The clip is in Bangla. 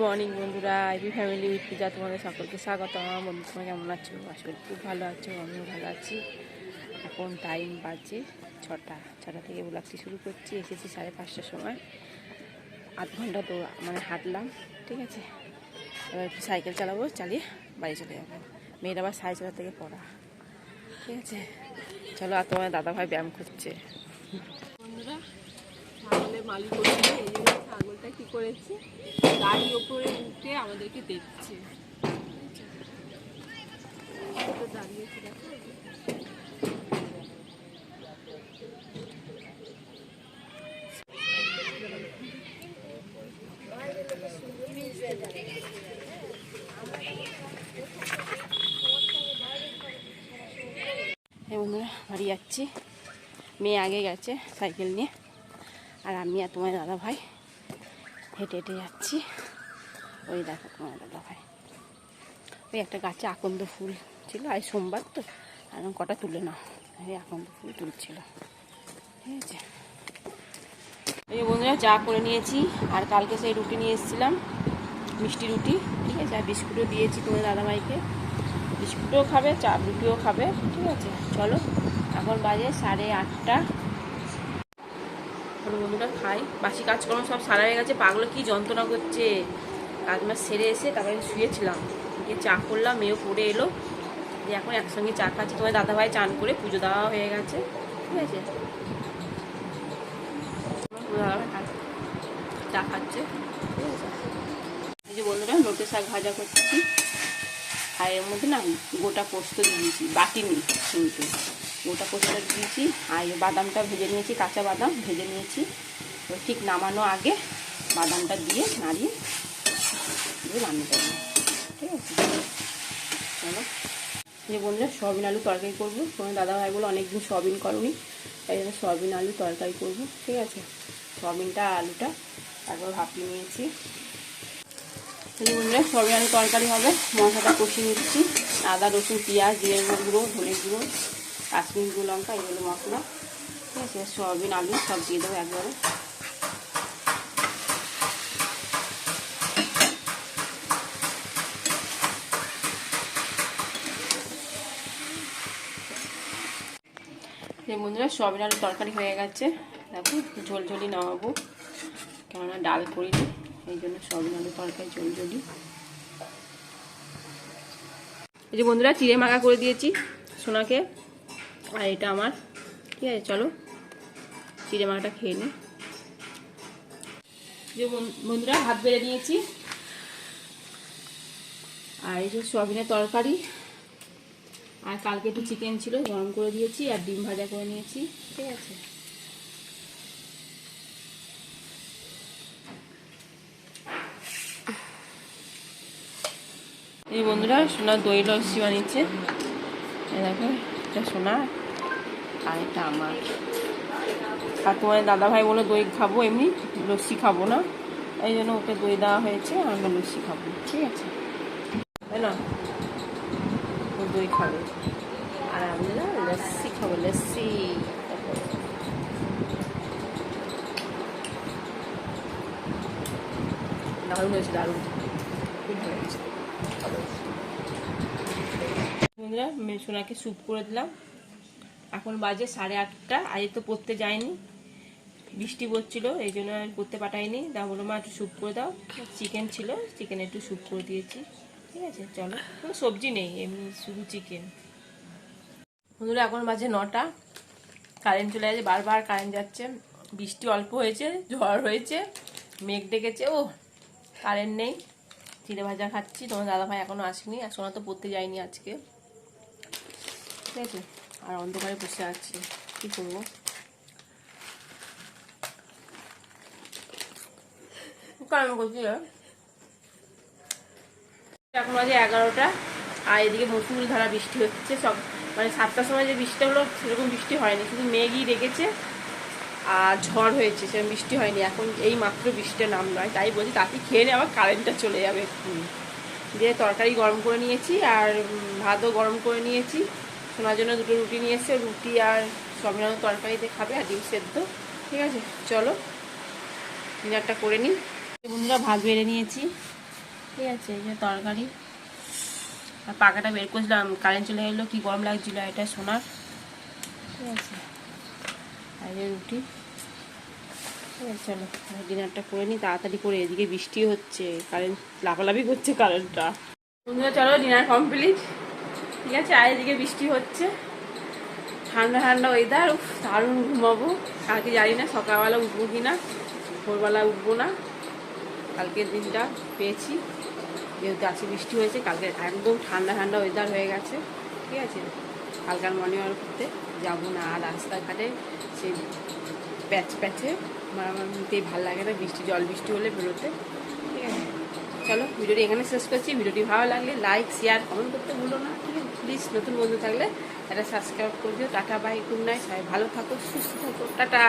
মর্নিং বন্ধুরা, আইবি ফ্যামিলি উইথ পূজা তোমাদের সকলকে স্বাগত। আমার বন্ধু তোমরা কেমন আছো? আশা করি খুব ভালো আছো, আমিও ভালো আছি। এখন টাইম বাজে 6টা থেকে ব্লগটি শুরু করছি। এসেছি 5:30টার সময়, আধ ঘন্টা তো হাঁটলাম, ঠিক আছে। এবার একটু সাইকেল চালাবো, চালিয়ে বাড়ি চলে যাবো। মেয়ের আবার 4:30 থেকে পড়া, ঠিক আছে। চলো, আর তোমার দাদাভাই ব্যায়াম করছে। বন্ধুরা, ছাগলের মালিক করছে, এই জন্য ছাগলটা কি করেছে, গাড়ির ওপরে উঠে আমাদেরকে দেখছে। দাঁড়িয়েছে, দেখো। বন্ধুরা, বাড়ি যাচ্ছি। মেয়ে আগে গেছে সাইকেল নিয়ে, আর আমি আর তোমার দাদা ভাই হেঁটে হেঁটে যাচ্ছি। ওই দেখো তোমার দাদা ভাই, ওই একটা গাছে আকন্দ ফুল ছিল, আর সোমবার তো আর কটা তুলে নাও, এই আকন্দ ফুল তুলছিল, ঠিক আছে। এই বন্ধুরা, চা করে নিয়েছি, আর কালকে সেই রুটি নিয়ে এসেছিলাম, মিষ্টি রুটি, ঠিক আছে। আর বিস্কুটও দিয়েছি তোমার দাদাভাইকে, বিস্কুটও খাবে, চা রুটিও খাবে, ঠিক আছে। চলো, এখন বাজে 8:30। বন্ধুরা খাই, বাসি কাজকর্ম সব সারা হয়ে গেছে। পাগলো কি যন্ত্রণা করছে, কাজ মাস সেরে এসে তারপরে শুয়েছিলাম, গিয়ে চা করলাম, মেয়েও পড়ে এলো, দিয়ে এখন একসঙ্গে চা খাচ্ছি। তোমার দাদাভাই চান করে পুজো দেওয়া হয়ে গেছে, ঠিক আছে। চা খাচ্ছে, ঠিক আছে। এই যে বন্ধুরা, নোটে শাক ভাজা করছি, আর এর মধ্যে না গোটা পোস্ত দিয়েছি, বাটিনি কিন্তু গোটা পোস্তটা দিয়েছি। আর বাদামটা ভেজে নিয়েছি, কাঁচা বাদাম ভেজে নিয়েছি, ঠিক নামানো আগে বাদামটা দিয়ে নাড়িয়ে রান্না করবো, ঠিক আছে। চলো, যে বন্ধুরা, সয়াবিন আলু তরকারি করবো। তোমার দাদাভাই বলে অনেকদিন সয়াবিন করনি, তাই জন্য সয়াবিন আলু তরকারি করবো, ঠিক আছে। সয়াবিনটা আলুটা একবার ভাপিয়ে নিয়েছি। বন্ধুরা, সয়াবিন আলু তরকারি হবে, মশলাটা কষিয়ে নিচ্ছি। আদা, রসুন, পেঁয়াজ, জিরে গুঁড়ো, ধনে গুঁড়ো, কাশ্মীরি গুঁড়ো লঙ্কা, এগুলো মশলা, ঠিক আছে। সয়াবিন আলু সব দিয়ে দেবো একবারে। বন্ধুরা, সয়াবিন আলু তরকারি হয়ে গেছে, দেখো ঝোলঝোলি নামাবো, কেননা ডাল করিনি, এই জন্য সয়াবিন আলু তরকারি ঝোলঝোলি। এই যে বন্ধুরা, চিড়ে মাখা করে দিয়েছি সোনাকে, আর এটা আমার, ঠিক আছে। চলো, চিড়ে মাখাটা খেয়ে নিই। যে বন্ধুরা, ভাত বেড়ে নিয়েছি, আর এই যে সয়াবিনের তরকারি, আর কালকে একটু চিকেন ছিল, গরম করে দিয়েছি, আর ডিম ভাজা করে নিয়েছি, ঠিক আছে। এই বন্ধুরা, সোনা দই লস্যি বানিয়েছে, দেখো, এটা সোনা আর এটা আমার। আর তোমার দাদাভাই বলে দই খাবো, এমনি লস্যি খাবো না, এই জন্য ওকে দই দেওয়া হয়েছে, আর আমরা লস্যি খাবো, ঠিক আছে, তাই না। ও দই খাবে, আর আমরা লস্যি খাবো, লস্যি। দারুণ হয়েছে, দারুণ, খুব ভালো হয়েছে। বন্ধুরা, সোনাকে স্যুপ করে দিলাম, এখন বাজে 8:30। আজ তো পড়তে যায়নি, বৃষ্টি পড়ছিল, এই জন্য আর পড়তে পাঠাইনি। তা বলো, মা একটু স্যুপ করে দাও। চিকেন ছিল, চিকেন একটু স্যুপ করে দিয়েছি, ঠিক আছে। চলো, কোনো সবজি নেই, এমনি শুধু চিকেন। বন্ধুরা, এখন বাজে 9টা, কারেন্ট চলে যাচ্ছে, বারবার কারেন্ট যাচ্ছে। বৃষ্টি অল্প হয়েছে, ঝড় হয়েছে, মেঘ ডেকেছে, ও কারেন্ট নেই। চিড়ে ভাজা খাচ্ছি, তোমার দাদাভাই এখনো আসেনি, আর সোনা তো পড়তে যায়নি আজকে, ঠিক আছে। আর অন্ধকারে বসে আছি, কি করবো। এখন বাজে 11টা, আর এদিকে মুসুল ধারা বৃষ্টি হচ্ছে। সব 7টার সময় যে বৃষ্টিটা হলো, সেরকম বৃষ্টি হয়নি, শুধু মেঘই রেখেছে আর ঝড় হয়েছে, সেরকম বৃষ্টি হয়নি। এখন এই মাত্র বৃষ্টিটা নাম নয়, তাই বলছি তাকে খেয়ে নিয়ে আবার কারেন্টটা চলে যাবে এক্ষুনি। দিয়ে তরকারি গরম করে নিয়েছি, আর ভাতও গরম করে নিয়েছি। শোনার জন্য 2টো রুটি নিয়ে এসে, রুটি আর সয়াবিন আলু তরকারিতে খাবে, আর ডিম সেদ্ধ, ঠিক আছে। চলো ডিনারটা করে নিই। বন্ধুরা, ভাত বেড়ে নিয়েছি, ঠিক আছে, এই যে তরকারি আর পাখাটা বের করছিলাম, কারেন্ট চলে গেলো, কি গরম লাগছিল এটা সোনার। ঠিক আছে, আর এই রুটি। ঠিক আছে, চলো ডিনারটা করে নিই তাড়াতাড়ি করে, এদিকে বৃষ্টি হচ্ছে, কারেন্ট লাফালাফি করছে কারেন্টটা। বন্ধুরা চলো ডিনার কমপ্লিট। ঠিক আছে, আর এদিকে বৃষ্টি হচ্ছে, ঠান্ডা ঠান্ডা ওয়েদার, দারুণ ঘুমাবো। কালকে জানি না সকালবেলা উঠবো কি না, ভোরবেলা উঠবো না। কালকের দিনটা পেয়েছি, যেহেতু আজকে বৃষ্টি হয়েছে, কালকে একদম ঠান্ডা ঠান্ডা ওয়েদার হয়ে গেছে। ঠিক আছে, কালকার মর্নিং ওয়াক করতে যাবো না, আর রাস্তাঘাটে সেই প্যাচ প্যাচে আমার নিতেই ভালো লাগে না, বৃষ্টি জল বৃষ্টি হলে বেরোতে। ঠিক আছে, চলো ভিডিওটি এখানে শেষ করছি। ভিডিওটি ভালো লাগলে লাইক শেয়ার কমেন্ট করতে ভুলো না। ঠিক আছে, প্লিজ নতুন বন্ধু থাকলে একটা সাবস্ক্রাইব করে দিও। টাটা বাই, গুড নাইট, সবাই ভালো থাকো, সুস্থ থাকো, টাটা।